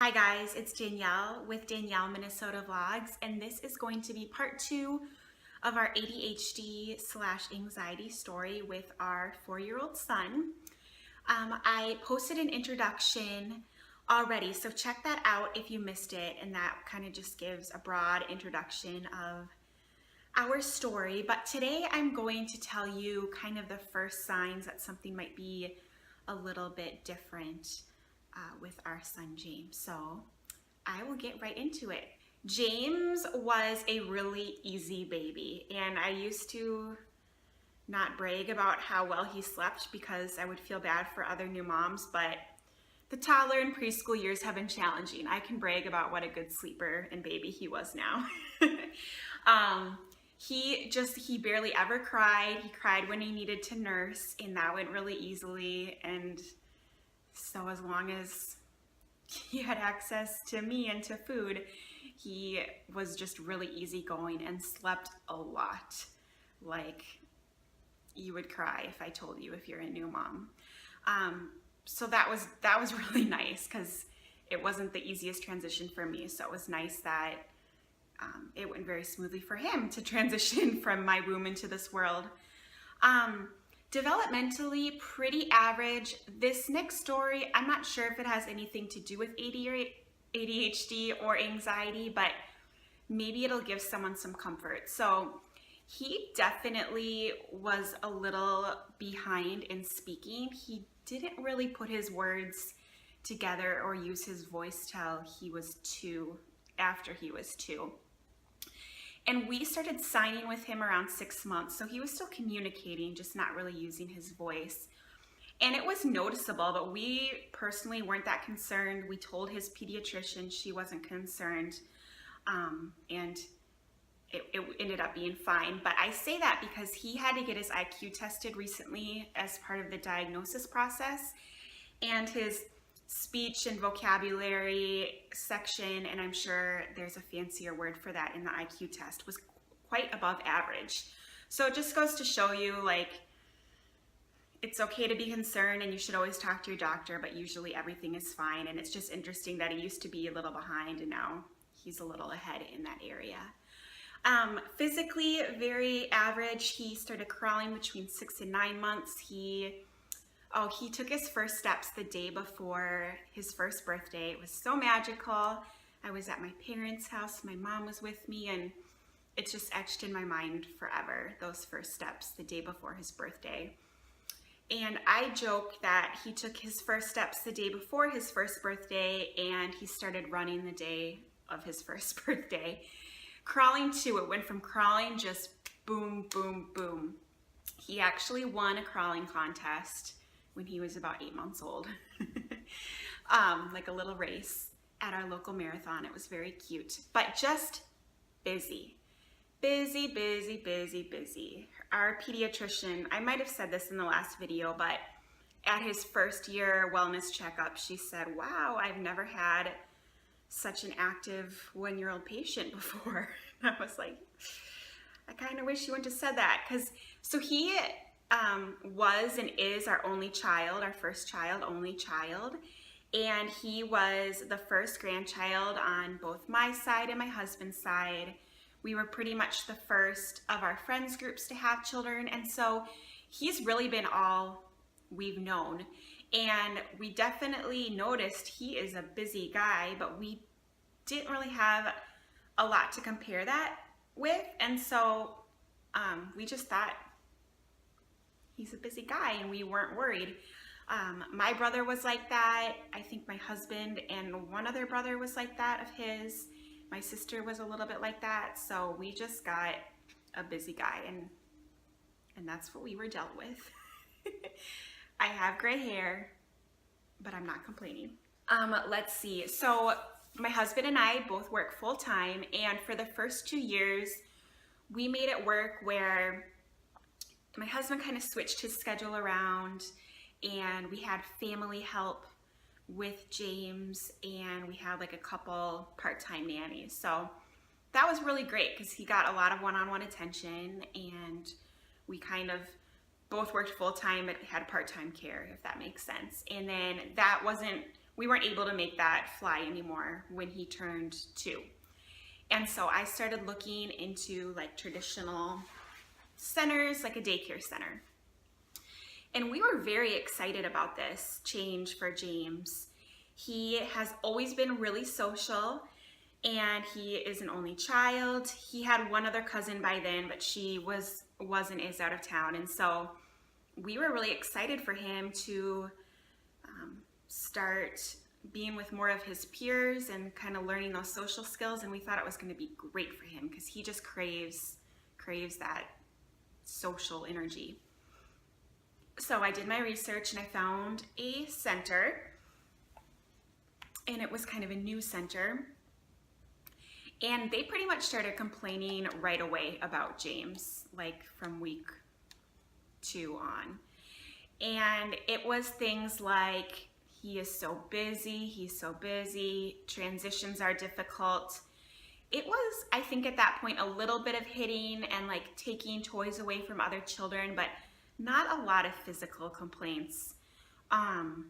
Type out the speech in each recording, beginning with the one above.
Hi guys, it's Danielle with Danielle Minnesota Vlogs, and this is going to be part 2 of our ADHD/anxiety story with our 4-year-old son. I posted an introduction already, so check that out if you missed it, and that kind of just gives a broad introduction of our story. But today I'm going to tell you kind of the first signs that something might be a little bit different with our son James. So I will get right into it. James was a really easy baby, and I used to not brag about how well he slept because I would feel bad for other new moms, but the toddler and preschool years have been challenging. I can brag about what a good sleeper and baby he was now. He barely ever cried. He cried when he needed to nurse, and that went really easily. And so as long as he had access to me and to food, he was just really easygoing and slept a lot. Like, you would cry if I told you if you're a new mom. So that was really nice because it wasn't the easiest transition for me. So it was nice that it went very smoothly for him to transition from my womb into this world. Developmentally, pretty average. This next story, I'm not sure if it has anything to do with ADHD or anxiety, but maybe it'll give someone some comfort. So he definitely was a little behind in speaking. He didn't really put his words together or use his voice till he was 2, after he was 2. And we started signing with him around 6 months, so he was still communicating, just not really using his voice. And it was noticeable, but we personally weren't that concerned. We told his pediatrician, she wasn't concerned, and it ended up being fine. But I say that because he had to get his IQ tested recently as part of the diagnosis process, and his speech and vocabulary section, and I'm sure there's a fancier word for that in the IQ test, was quite above average. So it just goes to show you, like, it's okay to be concerned and you should always talk to your doctor, but usually everything is fine. And it's just interesting that he used to be a little behind and now he's a little ahead in that area. Physically, very average. He started crawling between 6 and 9 months. He took his first steps the day before his first birthday. It was so magical. I was at my parents' house. My mom was with me, and it's just etched in my mind forever, those first steps the day before his birthday. And I joke that he took his first steps the day before his first birthday, and he started running the day of his first birthday. Crawling too, it went from crawling just boom, boom, boom. He actually won a crawling contest when he was about 8 months old, like a little race at our local marathon. It was very cute, but just busy. Busy, busy, busy, busy. Our pediatrician, I might have said this in the last video, but at his first year wellness checkup, she said, wow, I've never had such an active 1-year-old patient before. And I was like, I kind of wish you wouldn't have said that. So he was and is our only child, our first child, only child. And he was the first grandchild on both my side and my husband's side. We were pretty much the first of our friends groups to have children. And so he's really been all we've known. And we definitely noticed he is a busy guy, but we didn't really have a lot to compare that with. And so we just thought, he's a busy guy, and we weren't worried. My brother was like that. I think my husband and one other brother was like that of his. My sister was a little bit like that. So we just got a busy guy, and that's what we were dealt with. I have gray hair, but I'm not complaining. Let's see. So my husband and I both work full time, and for the first 2 years, we made it work where my husband kind of switched his schedule around, and we had family help with James, and we had like a couple part-time nannies. So that was really great because he got a lot of one-on-one attention, and we kind of both worked full-time but had part-time care, if that makes sense. And then that wasn't we weren't able to make that fly anymore when he turned 2. And so I started looking into like traditional centers, like a daycare center. And we were very excited about this change for James. He has always been really social, and he is an only child. He had one other cousin by then, but she was and is out of town. And so we were really excited for him to start being with more of his peers and kind of learning those social skills. And we thought it was going to be great for him because he just craves that social energy. So I did my research and I found a center, and it was kind of a new center. And they pretty much started complaining right away about James, like from week 2 on. And it was things like, he is so busy, he's so busy, transitions are difficult. It was, I think at that point, a little bit of hitting and like taking toys away from other children, but not a lot of physical complaints. And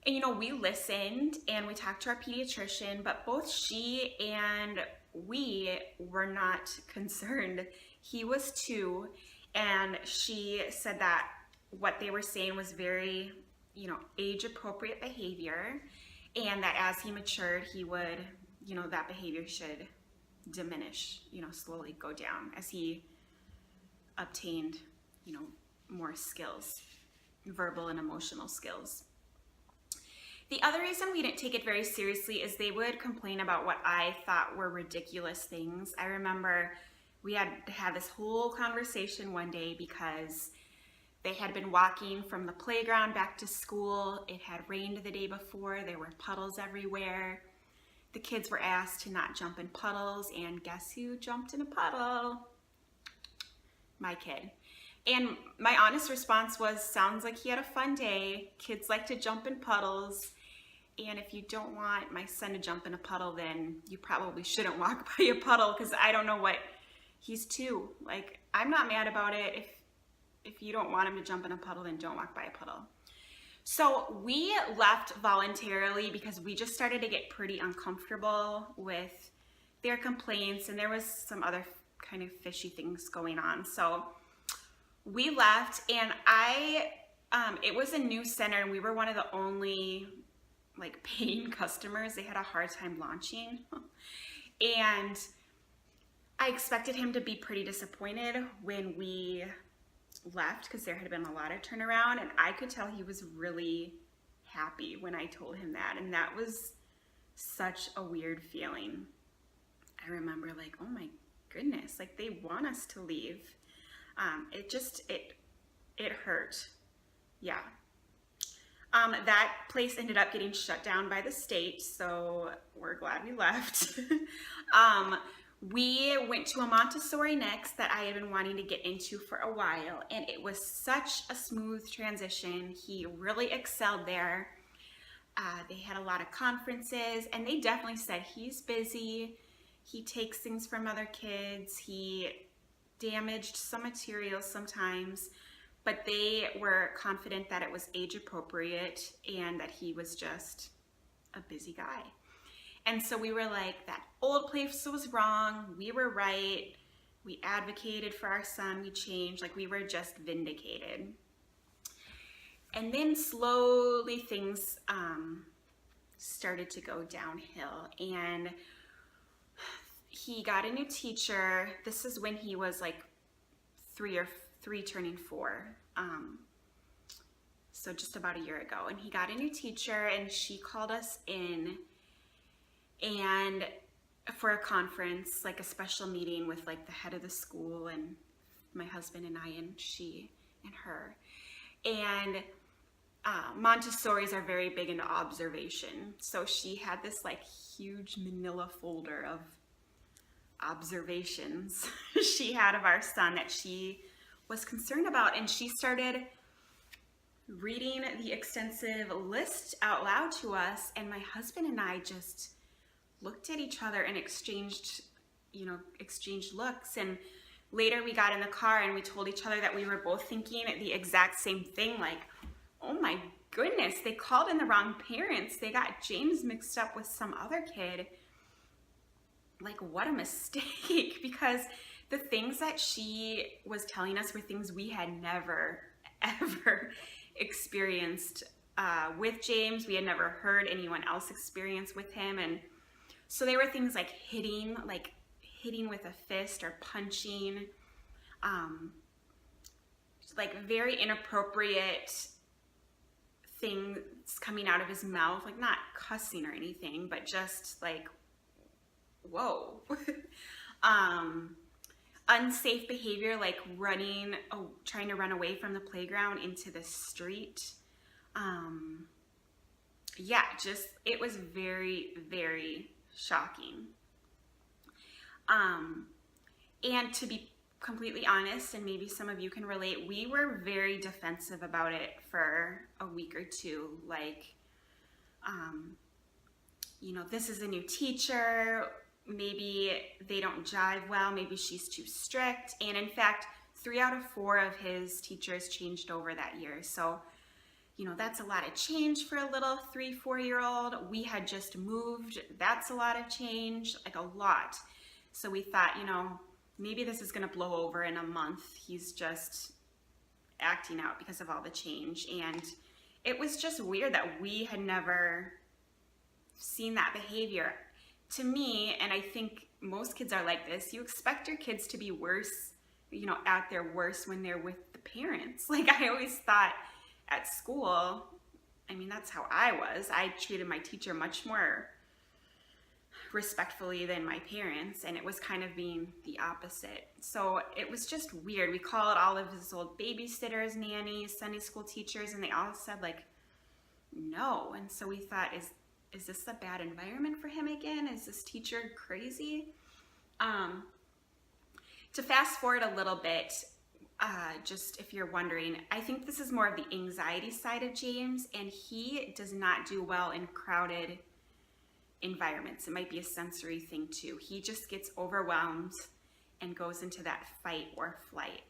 you know, we listened and we talked to our pediatrician, but both she and we were not concerned. He was 2, and she said that what they were saying was very, you know, age-appropriate behavior, and that as he matured, he would, you know, that behavior should diminish, you know, slowly go down as he obtained, you know, more skills, verbal and emotional skills. The other reason we didn't take it very seriously is they would complain about what I thought were ridiculous things. I remember we had had this whole conversation one day because they had been walking from the playground back to school. It had rained the day before. There were puddles everywhere. The kids were asked to not jump in puddles, and guess who jumped in a puddle? My kid. And my honest response was, sounds like he had a fun day. Kids like to jump in puddles. And if you don't want my son to jump in a puddle, then you probably shouldn't walk by a puddle, because I don't know what, he's 2. Like, I'm not mad about it. If you don't want him to jump in a puddle, then don't walk by a puddle. So we left voluntarily because we just started to get pretty uncomfortable with their complaints, and there was some other kind of fishy things going on. So we left, and it was a new center, and we were one of the only like paying customers. They had a hard time launching. And I expected him to be pretty disappointed when we left, because there had been a lot of turnaround, and I could tell he was really happy when I told him that, and that was such a weird feeling. I remember like, oh my goodness, like they want us to leave. It hurt. Yeah. That place ended up getting shut down by the state, so we're glad we left. We went to a Montessori next that I had been wanting to get into for a while, and it was such a smooth transition. He really excelled there. They had a lot of conferences, and they definitely said he's busy. He takes things from other kids. He damaged some materials sometimes, but they were confident that it was age appropriate and that he was just a busy guy. And so we were like, that old place was wrong. We were right. We advocated for our son. We changed. Like, we were just vindicated. And then slowly things started to go downhill. And he got a new teacher. This is when he was like 3 turning 4. So just about a year ago. And he got a new teacher, and she called us in and for a conference, like a special meeting with like the head of the school and my husband and I and she and her. And Montessori's are very big into observation. So she had this like huge manila folder of observations she had of our son that she was concerned about, and she started reading the extensive list out loud to us, and my husband and I just looked at each other and exchanged looks. And later we got in the car and we told each other that we were both thinking the exact same thing, like, oh my goodness, they called in the wrong parents. They got James mixed up with some other kid. Like, what a mistake, because the things that she was telling us were things we had never, ever experienced with James. We had never heard anyone else experience with him. And so they were things like hitting with a fist or punching, like very inappropriate things coming out of his mouth, like not cussing or anything, but just like, whoa. Unsafe behavior, like trying to run away from the playground into the street. Yeah, it was very, very shocking. And to be completely honest, and maybe some of you can relate, we were very defensive about it for a week or two. Like, this is a new teacher. Maybe they don't jive well. Maybe she's too strict. And in fact, 3 out of 4 of his teachers changed over that year. So, that's a lot of change for a little 3-4-year-old. We had just moved. That's a lot of change, like a lot. So we thought, maybe this is going to blow over in a month. He's just acting out because of all the change. And it was just weird that we had never seen that behavior. To me, and I think most kids are like this, you expect your kids to be worse, at their worst when they're with the parents. Like, I always thought at school, that's how I was. I treated my teacher much more respectfully than my parents, and it was kind of being the opposite. So it was just weird. We called all of his old babysitters, nannies, Sunday school teachers, and they all said, like, no. And so we thought, is this a bad environment for him again? Is this teacher crazy? To fast forward a little bit, just if you're wondering, I think this is more of the anxiety side of James, and he does not do well in crowded environments. It might be a sensory thing too. He just gets overwhelmed and goes into that fight or flight.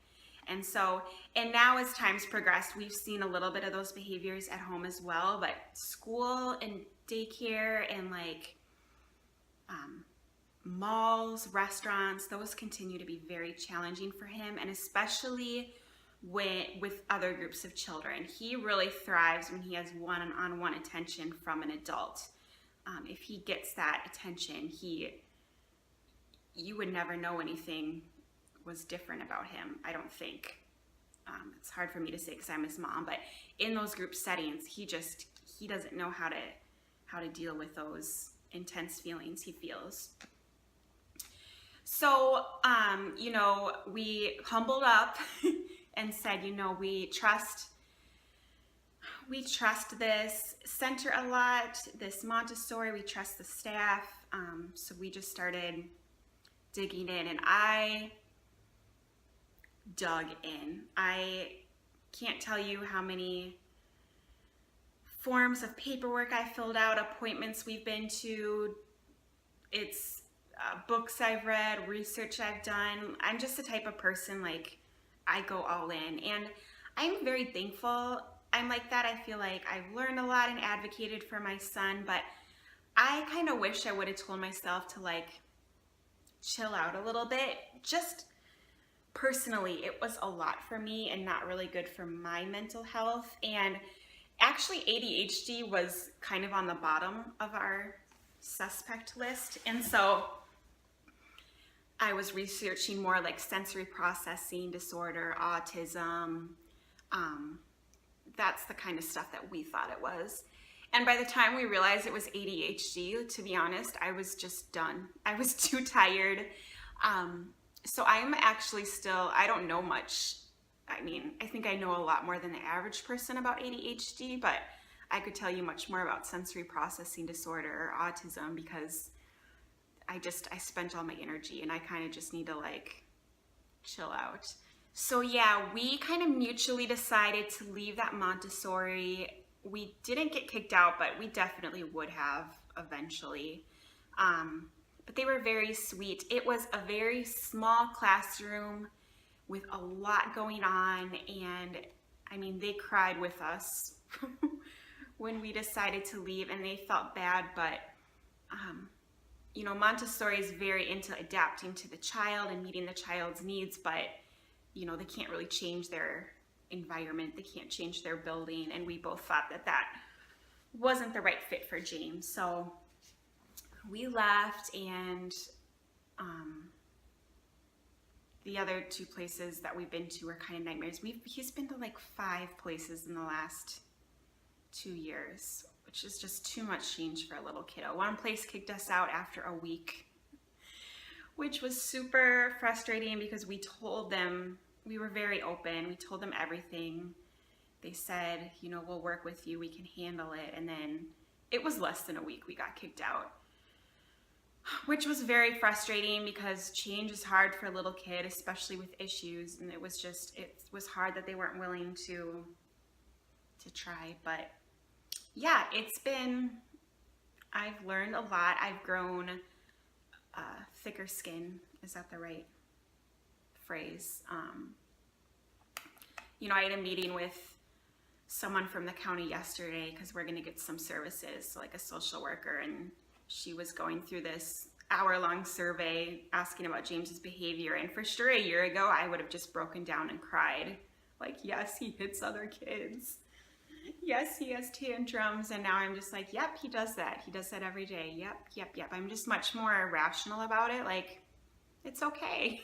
And now as time's progressed, we've seen a little bit of those behaviors at home as well, but school and daycare and malls, restaurants, those continue to be very challenging for him, and especially with other groups of children. He really thrives when he has one-on-one attention from an adult. If he gets that attention, you would never know anything was different about him, I don't think. It's hard for me to say because I'm his mom, but in those group settings, he doesn't know how to deal with those intense feelings he feels. So, we humbled up and said, we trust this center a lot, this Montessori, we trust the staff. So we just started digging in, and I dug in. I can't tell you how many forms of paperwork I filled out, appointments we've been to. It's books I've read, research I've done. I'm just the type of person, like, I go all in, and I'm very thankful I'm like that. I feel like I've learned a lot and advocated for my son, but I kind of wish I would have told myself to chill out a little bit. Just personally, it was a lot for me and not really good for my mental health. And actually ADHD was kind of on the bottom of our suspect list. And so I was researching more like sensory processing disorder, autism. That's the kind of stuff that we thought it was. And by the time we realized it was ADHD, to be honest, I was just done. I was too tired. So I'm actually still, I don't know much. I think I know a lot more than the average person about ADHD, but I could tell you much more about sensory processing disorder or autism because I spent all my energy and I kind of just need to chill out. So yeah, we kind of mutually decided to leave that Montessori. We didn't get kicked out, but we definitely would have eventually. But they were very sweet. It was a very small classroom with a lot going on, and they cried with us when we decided to leave, and they felt bad, but you know, Montessori is very into adapting to the child and meeting the child's needs, but you know, they can't really change their environment, they can't change their building, and we both thought that that wasn't the right fit for James. So we left, and the other 2 places that we've been to were kind of nightmares. He's been to like 5 places in the last 2 years, which is just too much change for a little kiddo. One place kicked us out after a week, which was super frustrating because we told them, we were very open, we told them everything. They said, you know, we'll work with you, we can handle it. And then it was less than a week we got kicked out, which was very frustrating because change is hard for a little kid, especially with issues. And it was hard that they weren't willing to try. But yeah, I've learned a lot. I've grown thicker skin. Is that the right phrase? You know, I had a meeting with someone from the county yesterday because we're going to get some services, so like a social worker, and she was going through this hour-long survey asking about James's behavior. And for sure, a year ago, I would have just broken down and cried. Like, yes, he hits other kids. Yes, he has tantrums. And now I'm just like, yep, he does that. He does that every day. Yep. I'm just much more rational about it. Like, it's okay.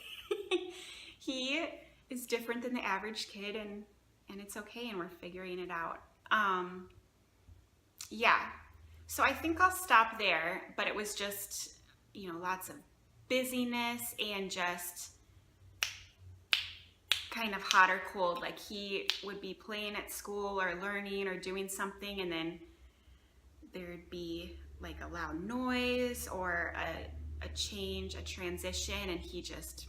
He is different than the average kid, and it's okay, and we're figuring it out. Yeah. So I think I'll stop there, but it was just, you know, lots of busyness and just kind of hot or cold. Like, he would be playing at school or learning or doing something, and then there'd be like a loud noise or a change, a transition, and he just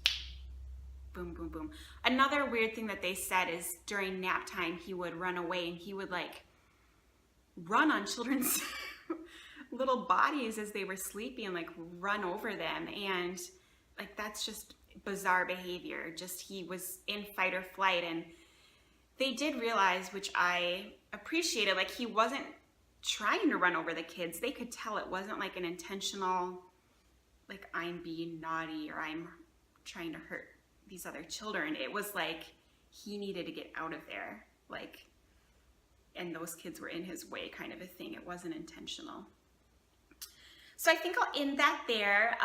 boom, boom, boom. Another weird thing that they said is during nap time, he would run away, and he would like run on children's little bodies as they were sleeping and like run over them. And like, that's just bizarre behavior. Just, he was in fight or flight. And they did realize, which I appreciated, like, he wasn't trying to run over the kids. They could tell it wasn't like an intentional, like, I'm being naughty or I'm trying to hurt these other children. It was like he needed to get out of there, like, and those kids were in his way, kind of a thing. It wasn't intentional. So I think I'll end that there.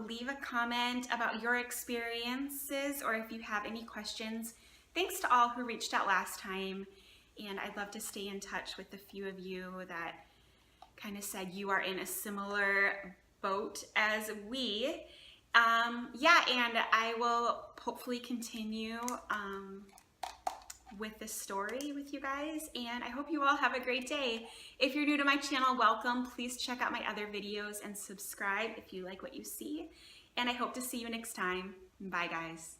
Leave a comment about your experiences, or if you have any questions. Thanks to all who reached out last time, and I'd love to stay in touch with the few of you that kind of said you are in a similar boat as we. Yeah, and I will hopefully continue with this story with you guys, and I hope you all have a great day. If you're new to my channel, welcome. Please check out my other videos and subscribe if you like what you see, and I hope to see you next time. Bye, guys.